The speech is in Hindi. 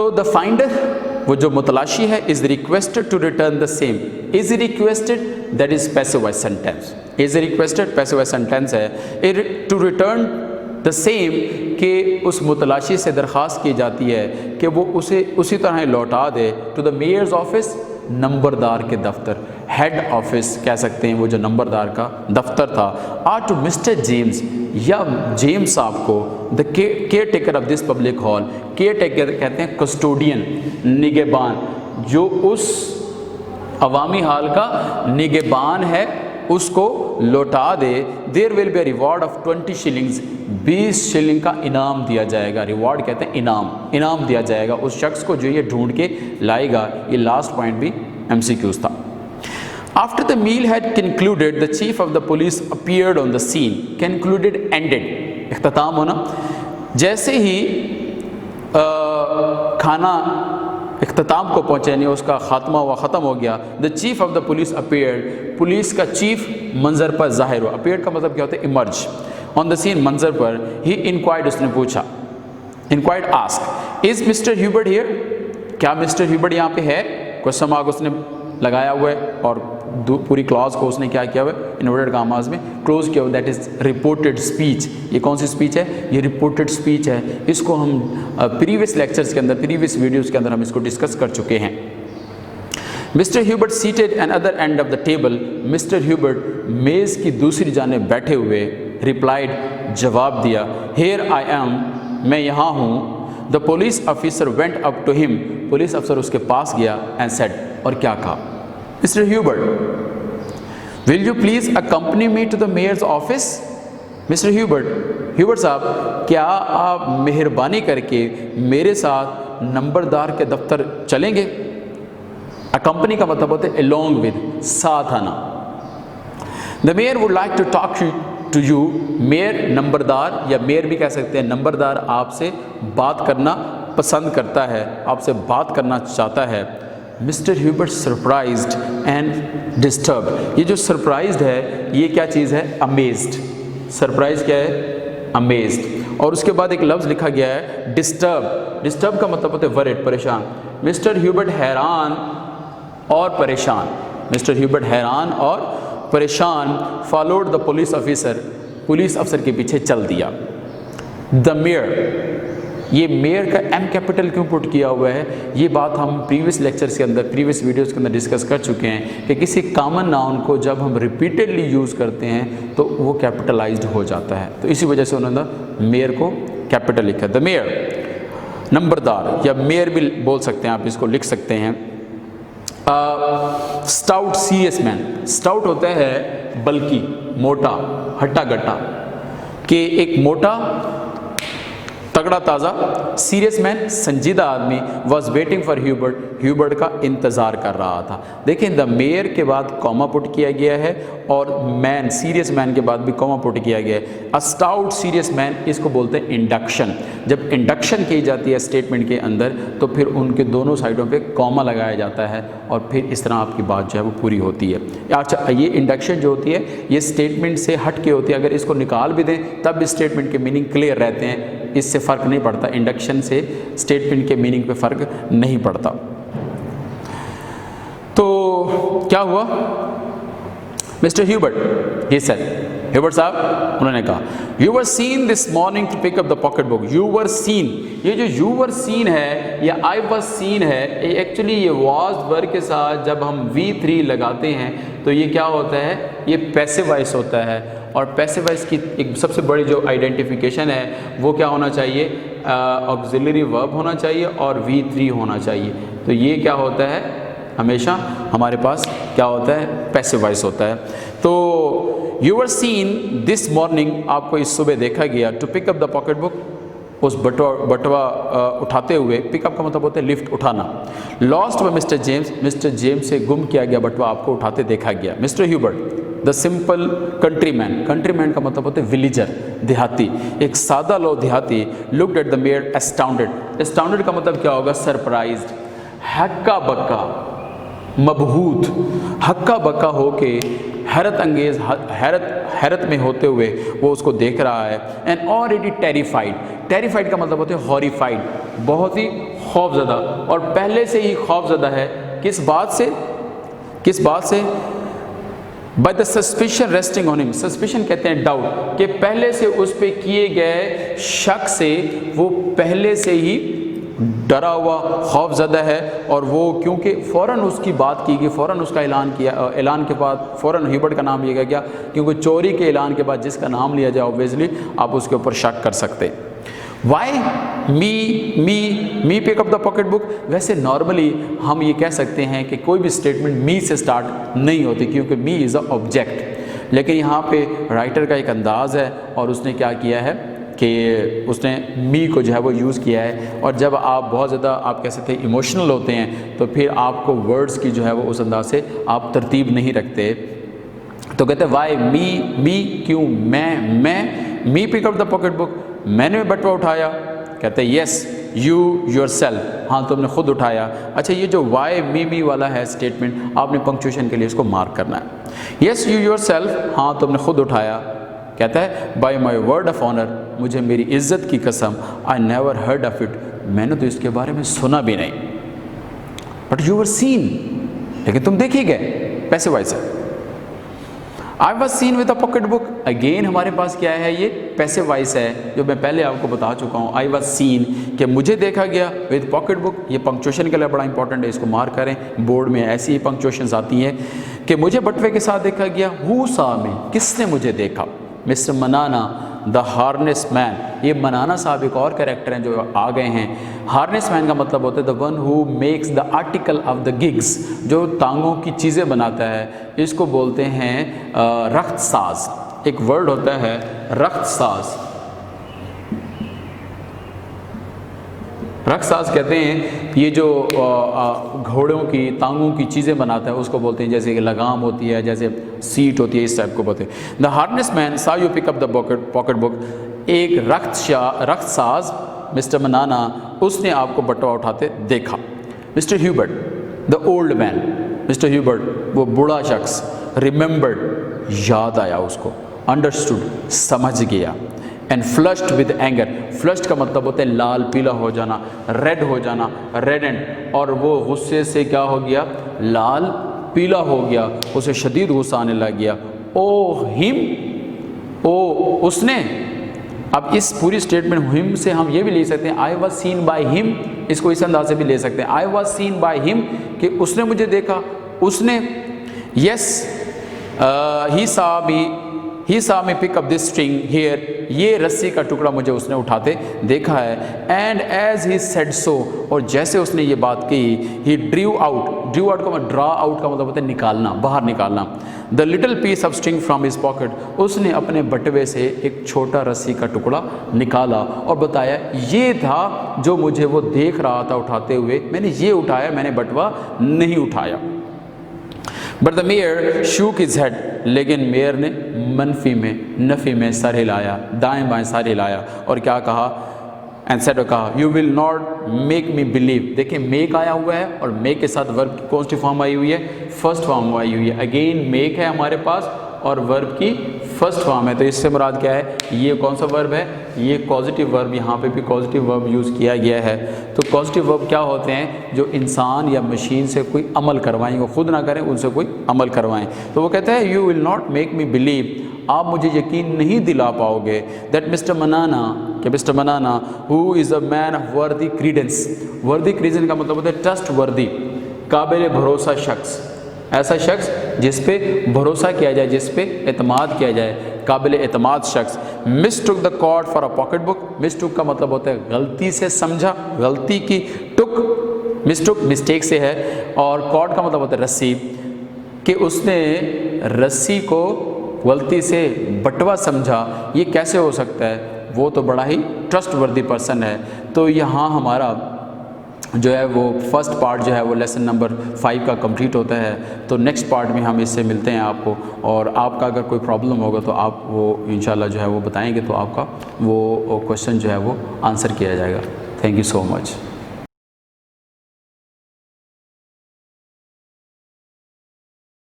तो द फाइंडर, वो जो मुतलाशी है, is requested to return the same. Is requested, that is passive voice sentence. Is requested passive voice sentence है। टू रिटर्न द सेम, कि उस मुतलाशी से दरख्वास्त की जाती है कि वो उसे उसी तरह लौटा दे। टू द मेयर्स ऑफिस, नंबरदार के दफ्तर, हेड ऑफिस कह सकते हैं, वो जो नंबरदार का दफ्तर था। आर टू मिस्टर जेम्स, या जेम्स साहब को, the care taker of this public hall. Care taker कहते हैं कस्टोडियन, निगहबान, जो उस अवामी हाल का निगहबान है, उसको लौटा दे। There will be a reward of 20 shillings, 20 shilling का इनाम दिया जाएगा। रिवॉर्ड कहते हैं इनाम दिया जाएगा उस शख्स को जो ये ढूंढ के लाएगा। ये लास्ट पॉइंट भी MCQs था। After the meal had concluded, the chief of the police appeared on the scene. Concluded, ended, इख्तिताम होना। जैसे ही खाना इख्तिताम को पहुँचे, यानी उसका खात्मा हुआ, ख़त्म हो गया। The chief of the police appeared, police का चीफ मंजर पर ज़ाहिर हुआ। अपीयर्ड का मतलब क्या होता है? इमर्ज ऑन द सीन, मंजर पर। ही इंक्वायर्ड, उसने पूछा। Inquired, ask, is mister Hubert here? क्या मिस्टर ह्यूबर्ट यहाँ पे है? क्वेश्चन मार्क उसने लगाया हुआ है और पूरी क्लॉज को उसने क्या किया हुआ है? इन्वर्टेड कामास में क्लोज किया हुआ। That is reported speech. ये कौन सी स्पीच है? ये रिपोर्टेड स्पीच है। इसको हम प्रीवियस लेक्चर्स के अंदर, प्रीवियस वीडियोज़ के अंदर हम इसको डिस्कस कर चुके हैं। Mister Hubert seated another end of the table, Mister Hubert मेज़ की दूसरी जानिब बैठे हुए, रिप्लाइड, जवाब दिया, हेयर आई एम, मैं यहाँ हूँ। The police officer went up to him, police अफसर उसके पास गया एंड सेड, और क्या कहा? Mister Hubert, will you please accompany me to the mayor's office? Mister Hubert साहब, क्या आप मेहरबानी करके मेरे साथ नंबरदार के दफ्तर चलेंगे? अकम्पनी का मतलब होता है अलोंग विद, साथ आना। The mayor would like to talk to you, mayor नंबरदार, या मेयर भी कह सकते हैं, नंबरदार आपसे बात करना पसंद करता है, आपसे बात करना चाहता है। Mister Hubert surprised and disturb, ये जो सरप्राइज्ड है ये क्या चीज़ है? अमेज्ड। सरप्राइज क्या है? अमेज्ड। और उसके बाद एक लफ्ज़ लिखा गया है डिस्टर्ब। डिस्टर्ब का मतलब होता है वरिड, परेशान। मिस्टर ह्यूबर्ट हैरान और परेशान, मिस्टर ह्यूबर्ट हैरान और परेशान। Followed the police officer, police अफसर के पीछे चल दिया। द मेयर, ये मेयर का एम कैपिटल क्यों पुट किया हुआ है? ये बात हम प्रीवियस लेक्चर्स के अंदर, प्रीवियस वीडियोस के अंदर डिस्कस कर चुके हैं कि किसी कॉमन नाउन को जब हम रिपीटेडली यूज़ करते हैं तो वो कैपिटलाइज्ड हो जाता है, तो इसी वजह से उन्होंने मेयर को कैपिटल लिखा। द मेयर, नंबरदार, या मेयर भी बोल सकते हैं, आप इसको लिख सकते हैं। स्टाउट सीरियस मैन, स्टाउट होता है बल्कि, मोटा, हट्टा गट्टा, कि एक मोटा तगड़ा ताज़ा, सीरियस मैन संजीदा आदमी, was waiting for Hubert, Hubert का इंतज़ार कर रहा था। देखें, द मेयर के बाद कॉमा पुट किया गया है और मैन, सीरियस मैन के बाद भी कॉमा पुट किया गया है। अ स्टाउट सीरियस मैन, इसको बोलते हैं इंडक्शन। जब इंडक्शन की जाती है स्टेटमेंट के अंदर तो फिर उनके दोनों साइडों पे कॉमा लगाया जाता है और फिर इस तरह आपकी बात जो है वो पूरी होती है। अच्छा, ये इंडक्शन जो होती है ये स्टेटमेंट से हट के होती है, अगर इसको निकाल भी दें तब स्टेटमेंट के मीनिंग क्लियर रहते हैं, इससे फ़र्क नहीं पड़ता, इंडक्शन से स्टेटमेंट के मीनिंग पे फ़र्क नहीं पड़ता। तो क्या हुआ? Mister Hubert, he said, Hubert साहब, उन्होंने कहा, you were seen this morning to pick up the pocket book. You were seen, ये जो यू वर सीन है या आई वॉज सीन है, एक्चुअली ये वॉज वर्ब के साथ जब हम V3 लगाते हैं तो ये क्या होता है? ये पैसिव वॉइस होता है। और पैसिव वॉइस की एक सबसे बड़ी जो आइडेंटिफिकेशन है वो क्या होना चाहिए? ऑक्सिलरी वर्ब होना चाहिए और V3 होना चाहिए। तो ये क्या होता है? हमेशा हमारे पास क्या होता है? पैसिव वॉइस होता है। तो you were seen this morning, आपको इस सुबह देखा गया, to pick up the pocket book, उस बटवा उठाते हुए। पिकअप का मतलब होता है लिफ्ट, उठाना। Lost by mister James, mister James से गुम किया गया बटवा आपको उठाते देखा गया। Mister Hubert, the simple countryman, countryman का मतलब होता है विलेजर, देहाती, एक सादा लो देहाती। Looked at the mayor astounded, astounded का मतलब क्या होगा? सरप्राइज्ड, हक्का बक्का, मबहूत, हक्का बक्का होके, हैरत अंगेज, हैरत में होते हुए वो उसको देख रहा है। एंड ऑलरेडी टेरिफाइड, टेरिफाइड का मतलब होता है हॉरिफाइड, बहुत ही खौफजदा, और पहले से ही खौफजदा है। किस बात से? किस बात से? By the suspicion resting on him, suspicion कहते हैं डाउट, कि पहले से उस पे किए गए शक से वो पहले से ही डरा हुआ, खौफजदा है। और वो क्योंकि फ़ौरन उसकी बात की गई, फ़ौरन उसका ऐलान किया, ऐलान के बाद फ़ौरन ह्यूबर्ट का नाम लिया गया, क्योंकि चोरी के ऐलान के बाद जिसका नाम लिया जाए ऑब्वियसली आप उसके ऊपर शक कर सकते। Why me pick up the pocket book, वैसे नॉर्मली हम ये कह सकते हैं कि कोई भी स्टेटमेंट मी से स्टार्ट नहीं होती, क्योंकि मी इज़ अ ऑब्जेक्ट। लेकिन यहाँ पे राइटर का एक अंदाज़ है और उसने क्या किया है कि उसने मी को जो है वो यूज़ किया है। और जब आप बहुत ज़्यादा आप कह सकते हैं इमोशनल होते हैं तो फिर आपको वर्ड्स की जो है वो उस अंदाज से आप तरतीब नहीं रखते। तो कहते हैं वाई मी क्यों, मैं me pick up the pocket book, मैंने बटुआ उठाया। कहते हैं यस यू योरसेल्फ, हाँ तुमने खुद उठाया। अच्छा, ये जो वाई मी वाला है स्टेटमेंट, आपने पंक्चुएशन के लिए इसको मार्क करना है। यस यू योरसेल्फ, हाँ तुमने खुद उठाया। कहता है by my word of honour, मुझे मेरी इज्जत की कसम, I never heard of it, मैंने तो इसके बारे में सुना भी नहीं। बट यू वर सीन, लेकिन तुम देखे गए, पैसे वाइज है। आई was seen with a pocket book, again हमारे पास क्या है, ये पैसे वाइज है, जो मैं पहले आपको बता चुका हूँ। आई वॉज सीन कि मुझे देखा गया विद पॉकेट बुक, ये पंक्चुएशन के लिए बड़ा इंपॉर्टेंट है, इसको मार्क करें, बोर्ड में ऐसी ही पंक्चुएशंस आती हैं कि मुझे बटवे के साथ देखा गया। हु सा मी, किसने मुझे देखा? मिस्टर मनाना द हार्नेस मैन, ये मनाना साहब एक और कैरेक्टर हैं जो आ गए हैं। हार्नेस मैन का मतलब होता है the one who makes the article of the gigs, जो टांगों की चीज़ें बनाता है, इसको बोलते हैं रख्तसाज। एक वर्ड होता है रख्तसाज, रख्तसाज कहते हैं ये जो घोड़ों की टांगों की चीज़ें बनाता है उसको बोलते हैं, जैसे कि लगाम होती है, जैसे सीट होती है, इस टाइप को बोलते हैं। The harness man saw you pick up the pocket book, एक रख्तसाज मिस्टर मनाना, उसने आपको बटुआ उठाते देखा। Mister Hubert the old man, Mister Hubert वो बूढ़ा शख्स, रिमेंबर्ड याद आया उसको, अंडरस्टूड समझ गया, and flushed with anger, flushed का मतलब होता है लाल पीला हो जाना, रेड हो जाना, रेडेंट, और वो गुस्से से क्या हो गया, लाल पीला हो गया, उसे शदीद गुस्सा आने लग गया। ओ हिम, ओ उसने। अब इस पूरी स्टेटमेंट हिम से हम ये भी ले सकते हैं I was seen by him, इसको इस अंदाज से भी ले सकते हैं, I was seen by him कि उसने मुझे देखा, उसने। Yes he saw me pick up this string here, ये रस्सी का टुकड़ा मुझे उसने उठाते देखा है। And as he said so, और जैसे उसने ये बात की, he drew out, drew out का ड्रा आउट का मतलब होता है निकालना, बाहर निकालना, the little piece of string from his pocket, उसने अपने बटवे से एक छोटा रस्सी का टुकड़ा निकाला और बताया ये था जो मुझे वो देख रहा था उठाते हुए, मैंने ये उठाया, मैंने बटवा नहीं उठाया। But the mayor shook his head, लेकिन मेयर ने मनफी में, नफ़ी में सर हिलाया, दाएं बाएं सर हिलाया और क्या कहा, एंड सेड, कहा you will not make me believe. देखिए मेक आया हुआ है और मेक के साथ वर्ब की कौन सी फॉर्म आई हुई है, फर्स्ट फॉर्म आई हुई है। अगेन मेक है हमारे पास और वर्ब की फर्स्ट फॉर्म है, तो इससे मुराद क्या है, ये कौन सा वर्ब है, ये पॉजिटिव वर्ब, यहाँ पे भी पॉजिटिव वर्ब यूज़ किया गया है। तो पॉजिटिव वर्ब क्या होते हैं, जो इंसान या मशीन से कोई अमल करवाएं, वो खुद ना करें, उनसे कोई अमल करवाएं। तो वो कहता है you will not make me believe, आप मुझे यकीन नहीं दिला पाओगे, दैट मिस्टर मनाना, कि मिस्टर मनाना who is a man of वर्दी क्रीडेंस, वर्दी क्रीडेंस का मतलब होता है ट्रस्ट वर्दी, काबिल भरोसा शख्स, ऐसा शख्स जिस पे भरोसा किया जाए, जिस पे एतमाद किया जाए, काबिल एतमाद शख्स। Mistook the cord for a pocket book, mistook का मतलब होता है गलती से समझा, गलती की, टुक मिसटुक मिस्टेक से है, और कॉर्ड का मतलब होता है रस्सी, कि उसने रस्सी को गलती से बटवा समझा, ये कैसे हो सकता है, वो तो बड़ा ही ट्रस्टवर्दी पर्सन है। तो यहाँ हमारा जो है वो फर्स्ट पार्ट जो है वो लेसन नंबर 5 का कंप्लीट होता है। तो नेक्स्ट पार्ट में हम इससे मिलते हैं आपको, और आपका अगर कोई प्रॉब्लम होगा तो आप वो इंशाल्लाह जो है वो बताएंगे, तो आपका वो क्वेश्चन जो है वो आंसर किया जाएगा। Thank you so much.